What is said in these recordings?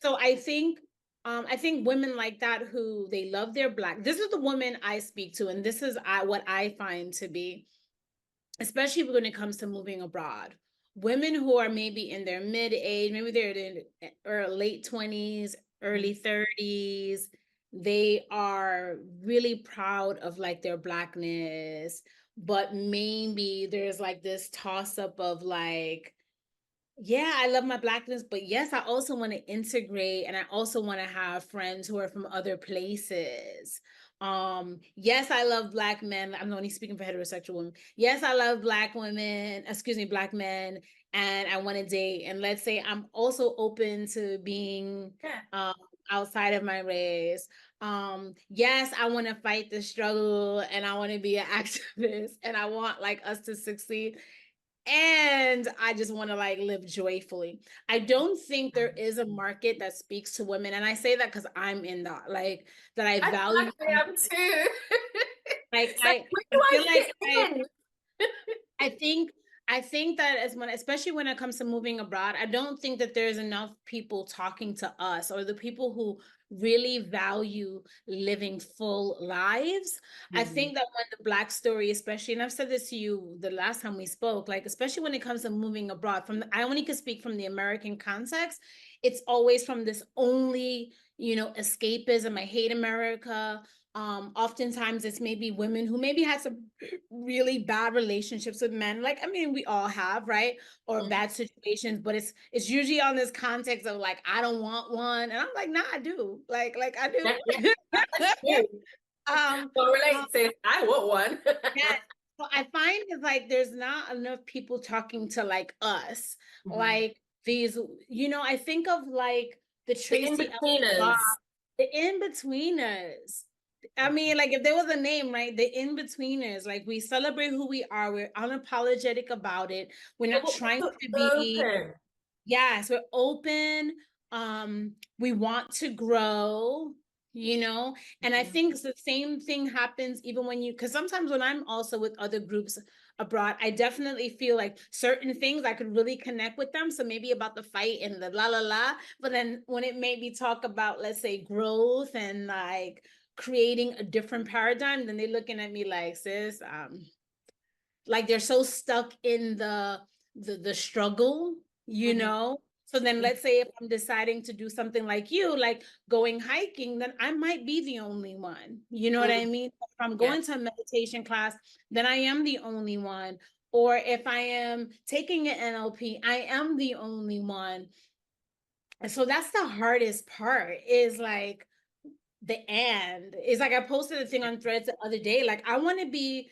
So I think women like that who they love their black. This is the woman I speak to, and this is what I find to be, especially when it comes to moving abroad. Women who are maybe in their mid age, maybe they're in or late 20s, Mhm. early 30s. They are really proud of like their blackness, but maybe there's like this toss up of like, yeah, I love my blackness, but yes, I also want to integrate and I also want to have friends who are from other places. Yes, I love black men. I'm only speaking for heterosexual women. Yes, I love black women, excuse me, black men, and I want to date. And let's say I'm also open to being Yeah. um outside of my race. Yes, I want to fight the struggle and I want to be an activist and I want like us to succeed, and I just want to like live joyfully. I don't think there is a market that speaks to women, and I say that because I'm in that, like that I I feel value. like I am too. Like It's like, where do I I feel like fit in? I think I think that as when especially when it comes to moving abroad, I don't think that there's enough people talking to us or the people who really value living full lives. I Mhm. think that when the black story, especially, and I've said this to you the last time we spoke, like especially when it comes to moving abroad, I only can speak from the American context. It's always from this only, escapism. I hate America. Oftentimes it's maybe women who maybe had some really bad relationships with men, like I mean we all have, right, or Mhm. bad situations, but it's usually on this context of like I don't want one, and I'm like nah, I do, like I Yeah, yeah, do. that's true. um Well, um, relate, sis. I want one. yes. So I find it's like there's not enough people talking to like us, Mhm. like these, I think of like the The Tracy Ellis Ross, in-betweeners. the in-betweeners. I mean, like if there was a name, right? The in-betweeners, like we celebrate who we are. We're unapologetic about it. We're But not we're trying also to be, open. yes, we're open. We want to grow, and I Mhm. think it's the same thing happens even when because sometimes when I'm also with other groups abroad, I definitely feel like certain things I could really connect with them. So maybe about the fight and the la la la. But then when it made me talk about, let's say, growth and like creating a different paradigm, then they're looking at me like, sis, like they're so stuck in the struggle, Mhm. so then let's say if I'm deciding to do something like you, like going hiking, then I might be the only one, you know what I Mhm. mean? If I'm Yeah. going to a meditation class, then I am the only one. Or if I am taking an NLP, I am the only one. And so that's the hardest part, is like the and is like I posted a thing on Threads the other day. Like I want to be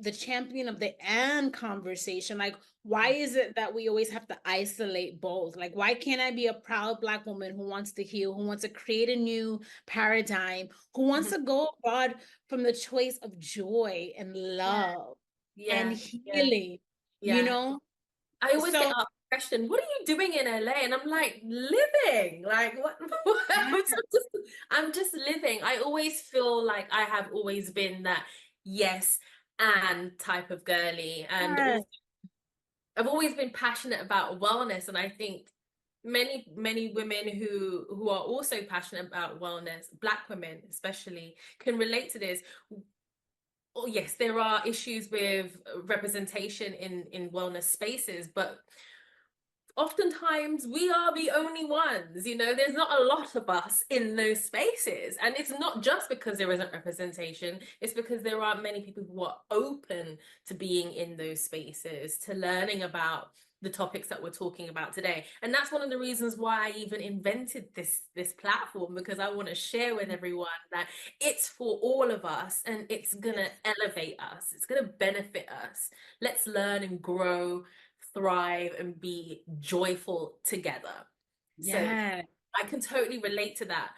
the champion of the and conversation. Like, why is it that we always have to isolate both? Like, why can't I be a proud Black woman who wants to heal, who wants to create a new paradigm, who wants Mhm. to go abroad from the choice of joy and Yeah. love and Yeah. Yeah. healing, you Yeah. know? I always get So, asked the question, what are you doing in LA? And I'm like, living. Like what, yeah, I'm just living. I always feel like I have always been that yes and type of girly. And also I've always been passionate about wellness. And I think many women who are also passionate about wellness, Black women especially, can relate to this. Oh yes, there are issues with representation in wellness spaces, but oftentimes we are the only ones, there's not a lot of us in those spaces. And it's not just because there isn't representation, it's because there aren't many people who are open to being in those spaces, to learning about the topics that we're talking about today. And that's one of the reasons why I even invented this platform, because I want to share with everyone that it's for all of us and it's gonna elevate us, it's gonna benefit us. Let's learn and grow, thrive, and be joyful together. So yeah. I can totally relate to that.